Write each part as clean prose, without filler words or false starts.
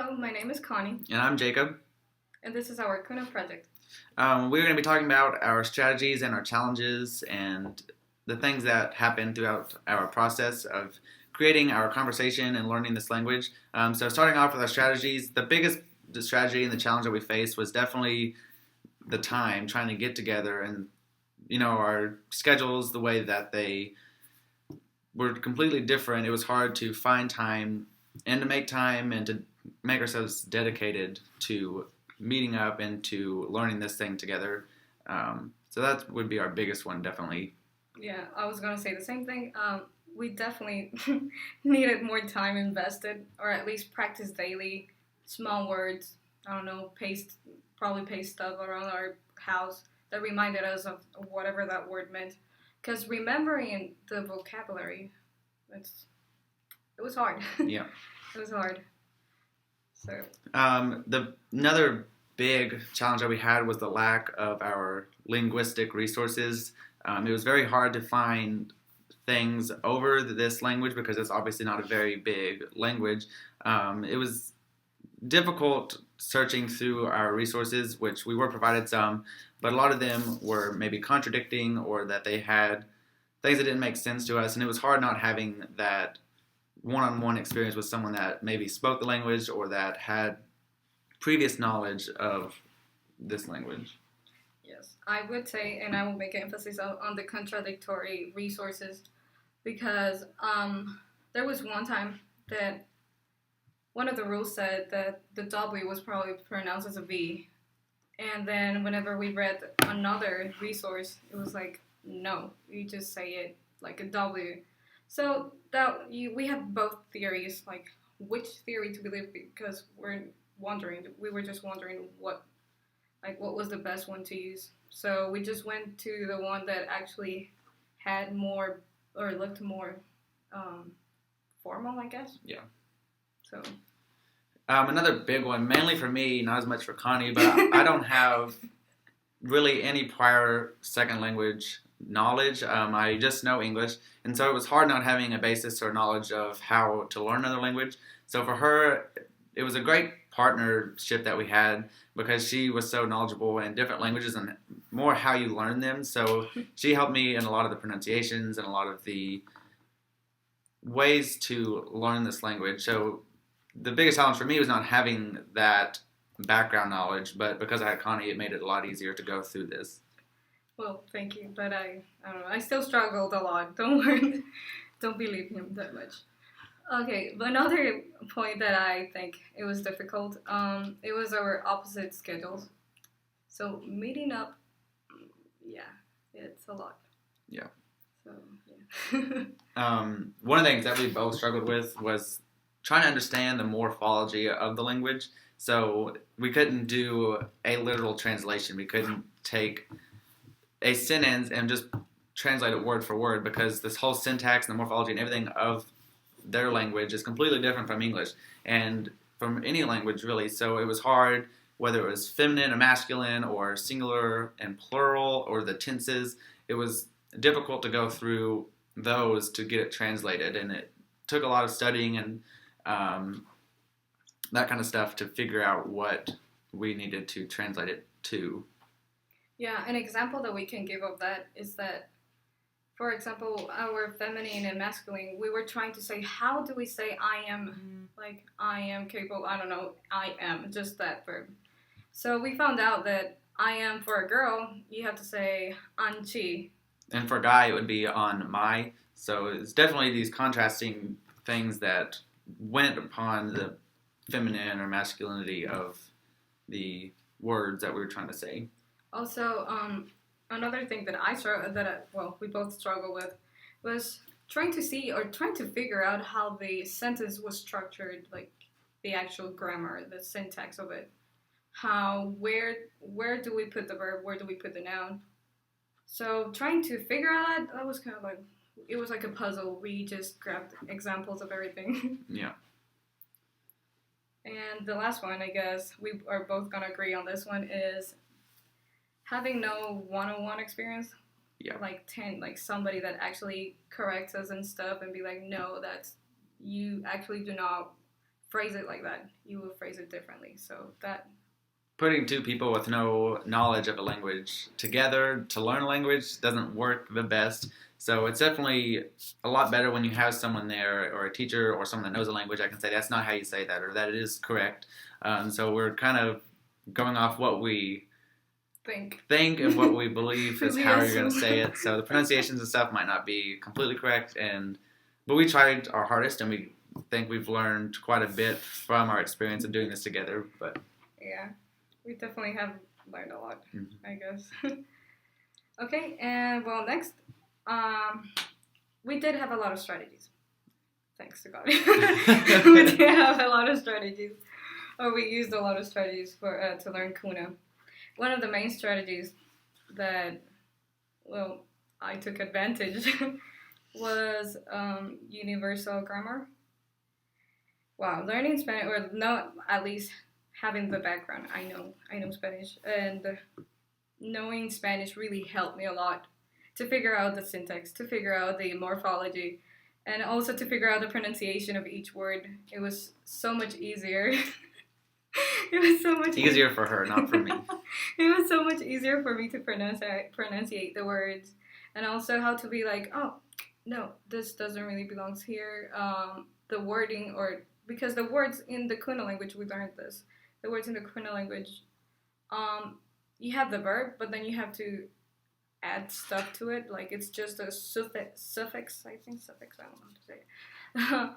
Hello, my name is Connie, And I'm Jacob. and this is our Kuna project. We're going to be talking about our strategies and our challenges and the things that happen throughout our process of creating our conversation and learning this language. So, starting off with our strategies, the strategy and the challenge that we faced was definitely the time trying to get together and our schedules, the way that they were completely different. It was hard to find time and to make time and to make ourselves dedicated to meeting up and to learning this thing together. So that would be our biggest one, definitely. Yeah, I was gonna say the same thing. We definitely needed more time invested, or at least practice daily, small words. I don't know, probably paste stuff around our house that reminded us of whatever that word meant. Because remembering the vocabulary, it was hard. Yeah. It was hard. So Another big challenge that we had was the lack of our linguistic resources. It was very hard to find things over this language because it's obviously not a very big language. It was difficult searching through our resources, which we were provided some, but a lot of them were maybe contradicting or that they had things that didn't make sense to us, and it was hard not having that one-on-one experience with someone that maybe spoke the language or that had previous knowledge of this language. yes, I would say, and I will make an emphasis on the contradictory resources because there was one time that one of the rules said that the W was probably pronounced as a V. And then whenever we read another resource, it was like, no, you just say it like a W. So we have both theories, like which theory to believe because we were just wondering what was the best one to use. So we just went to the one that actually had more or looked more formal, I guess. Yeah. So another big one, mainly for me, not as much for Connie, but I don't have really any prior second language knowledge. I just know English, and so it was hard not having a basis or knowledge of how to learn another language. So for her, it was a great partnership that we had because she was so knowledgeable in different languages and more how you learn them. So she helped me in a lot of the pronunciations and a lot of the ways to learn this language. So the biggest challenge for me was not having that background knowledge, but because I had Connie, it made it a lot easier to go through this. well, thank you, but I don't know. I still struggled a lot. Don't worry. Don't believe him that much. Okay, but another point that I think it was difficult, it was our opposite schedules. So meeting up, yeah, it's a lot. Yeah. So yeah. One of the things that we both struggled with was trying to understand the morphology of the language. So we couldn't do a literal translation. We couldn't take a sentence and just translate it word for word because this whole syntax and the morphology and everything of their language is completely different from English and from any language really. So it was hard whether it was feminine or masculine or singular and plural or the tenses. It was difficult to go through those to get it translated, and it took a lot of studying and that kind of stuff to figure out what we needed to translate it to. Yeah, an example that we can give of that is that, for example, our feminine and masculine, we were trying to say, how do we say I am, like I am capable, I don't know, I am, just that verb. So we found out that I am for a girl, you have to say anchi. And for a guy, it would be on my. So it's definitely these contrasting things that went upon the feminine or masculinity of the words that we were trying to say. Also, another thing that we both struggle with was trying to see or trying to figure out how the sentence was structured, like the actual grammar, the syntax of it. Where do we put the verb? Where do we put the noun? So trying to figure out that was kind of like it was like a puzzle. We just grabbed examples of everything. Yeah. And the last one, I guess we are both gonna agree on this one is having no one-on-one experience. Yeah. Like somebody that actually corrects us and stuff and be like, no, that's you actually do not phrase it like that. You will phrase it differently. So that, Putting two people with no knowledge of a language together to learn a language doesn't work the best. So it's definitely a lot better when you have someone there, or a teacher or someone that knows a language that can say that's not how you say that, or that it is correct. So we're kind of going off what we think and what we believe is how you're going to say it. So the pronunciations and stuff might not be completely correct, but we tried our hardest, and we think we've learned quite a bit from our experience of doing this together. But yeah, we definitely have learned a lot, I guess. Okay, and well, next, we did have a lot of strategies. Thanks to God. We did have a lot of strategies. Or we used a lot of strategies for to learn Kuna. One of the main strategies that, well, I took advantage was universal grammar. Wow, learning Spanish, or not at least having the background. I know Spanish, and knowing Spanish really helped me a lot to figure out the syntax, to figure out the morphology, and also to figure out the pronunciation of each word. It was so much easier. It was so much easier for her, not for me. It was so much easier for me to pronunciate the words, and also how to be like, oh, no, this doesn't really belong here. The wording, or because the words in the Kuna language, we learned this. The words in the Kuna language, you have the verb, but then you have to add stuff to it. Like it's just a suffix. I think suffix. I don't know how to say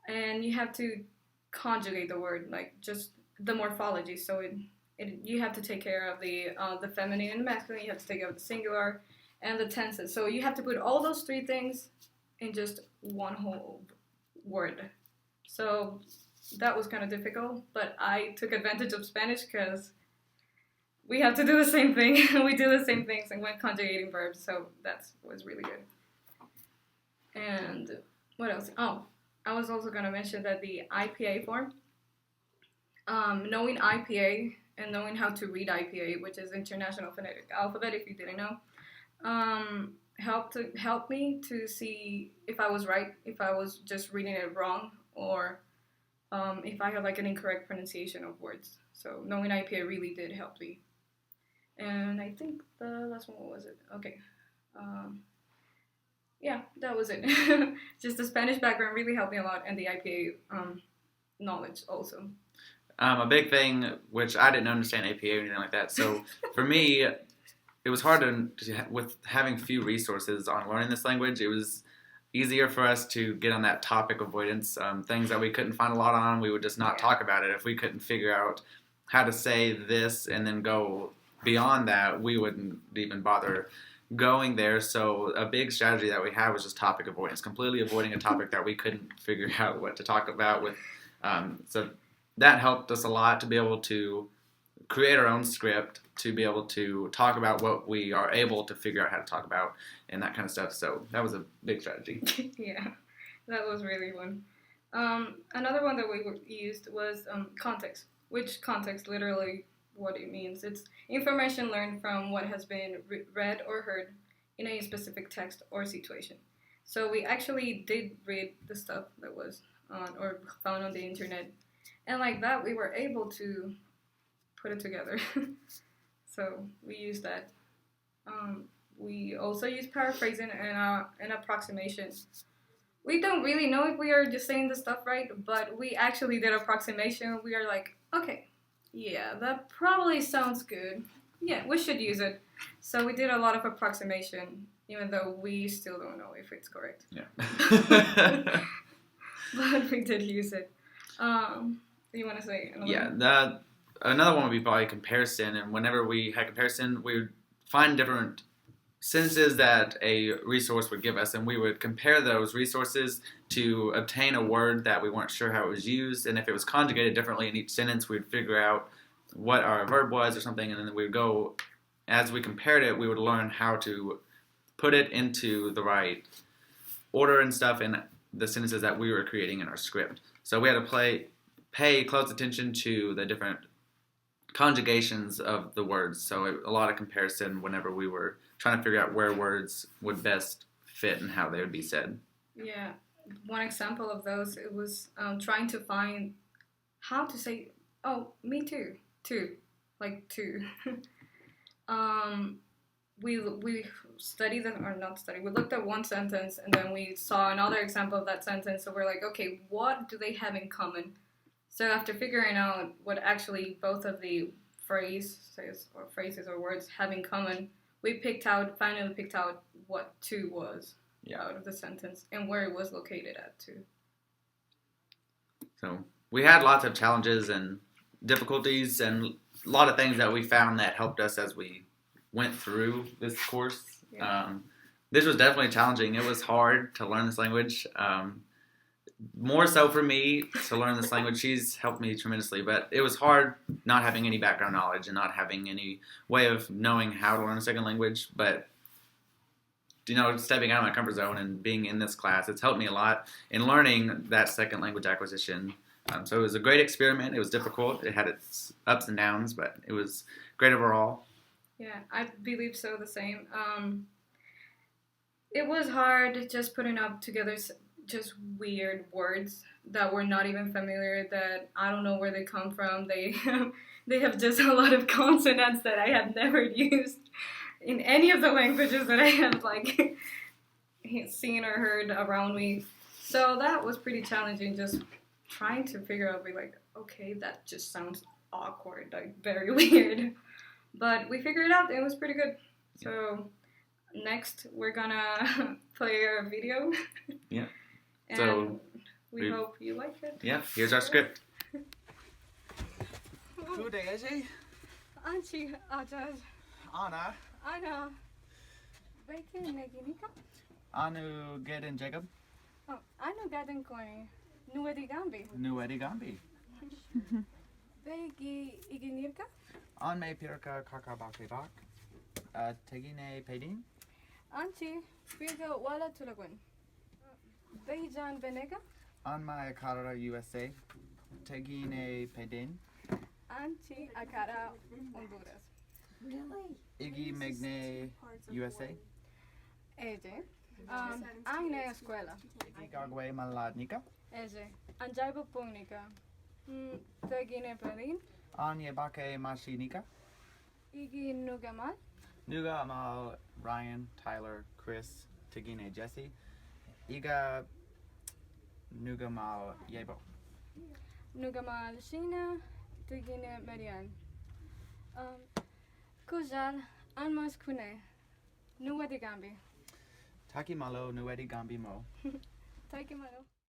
it. And you have to conjugate the word, like just the morphology. So you have to take care of the feminine and masculine. You have to take care of the singular and the tenses. So you have to put all those three things in just one whole word. So that was kind of difficult, but I took advantage of Spanish because we have to do the same thing. We do the same things and when conjugating verbs, so that was really good. And what else? Oh, I was also going to mention that the IPA form, knowing IPA and knowing how to read IPA, which is International Phonetic Alphabet, if you didn't know, helped me to see if I was right, if I was just reading it wrong, or if I had like an incorrect pronunciation of words. So knowing IPA really did help me. And I think the last one, what was it? Okay. Yeah, that was it. Just the Spanish background really helped me a lot, and the IPA knowledge also. A big thing, which I didn't understand APA or anything like that. So for me, it was hard with having few resources on learning this language. It was easier for us to get on that topic avoidance. Things that we couldn't find a lot on, we would just not talk about it. If we couldn't figure out how to say this and then go beyond that, we wouldn't even bother going there. So a big strategy that we had was just topic avoidance, completely avoiding a topic that we couldn't figure out what to talk about with. So that helped us a lot to be able to create our own script, to be able to talk about what we are able to figure out how to talk about and that kind of stuff. So that was a big strategy. Yeah, that was really one. Another one that we used was context, which context literally what it means. It's information learned from what has been read or heard in a specific text or situation. So we actually did read the stuff that was on or found on the internet, and like that we were able to put it together. So we used that. We also use paraphrasing and approximation. We don't really know if we are just saying the stuff right, but we actually did approximation. We are like, okay, yeah, that probably sounds good. Yeah, we should use it. So we did a lot of approximation, even though we still don't know if it's correct. Yeah. But we did use it. You want to say another one? Yeah, another one would be probably comparison. And whenever we had comparison, we would find different sentences that a resource would give us, and we would compare those resources to obtain a word that we weren't sure how it was used, and if it was conjugated differently in each sentence, we'd figure out what our verb was or something, and then we would go, as we compared it, we would learn how to put it into the right order and stuff in the sentences that we were creating in our script. So we had to pay close attention to the different conjugations of the words, so a lot of comparison whenever we were trying to figure out where words would best fit and how they would be said. Yeah, one example of those, it was trying to find how to say. Oh, me too. Two, like two. um, we studied them or not studied. We looked at one sentence and then we saw another example of that sentence. So we're like, okay, what do they have in common? So after figuring out what actually both of the phrases or words have in common, we finally picked out what two was out of the sentence and where it was located at too. So we had lots of challenges and difficulties and a lot of things that we found that helped us as we went through this course. Yeah. This was definitely challenging. It was hard to learn this language. More so for me to learn this language. She's helped me tremendously, but it was hard not having any background knowledge and not having any way of knowing how to learn a second language. But, stepping out of my comfort zone and being in this class, it's helped me a lot in learning that second language acquisition. So it was a great experiment. It was difficult. It had its ups and downs, but it was great overall. Yeah, I believe so, the same. It was hard just putting up together just weird words that were not even familiar, that I don't know where they come from. They have just a lot of consonants that I have never used in any of the languages that I have seen or heard around me. So that was pretty challenging, just trying to figure out, okay, that just sounds awkward, very weird. But we figured it out, and it was pretty good. So next we're gonna play a video. Yeah. And so we hope you like it. Yeah, here's our script. Good day, Eji. Anchi, Ajaj, Anna. Anna. Bacon, Neginika. Anu Gedin Jacob. Oh, Anu Gaden Koi. Nuedi Gambi. Nuedi Gambi. Begi Iginirka. An me pirka kakabakibak. Tegine Pedin. Anchi, Birga Wala Tulagun. Bejan Benega. An my Akara USA. Tegine Pedin. Anchi Akara Honduras. Really? Iggy Megne USA. Eje. Agne Escuela. Igagwe Maladnika. Eje. Anjaibu Pungnika. Tegine Pedin. An Yebake Mashinika. Igi Nugamal. Nuga Amal Ryan, Tyler, Chris, Tegine Jesse. Iga Nugamal Yebo. Nugamal Shina. Tegine Marian. Kujal Almas Kune. Nuwadi Gambi. Taki Malo Nuedi Gambi Mo. Take him out.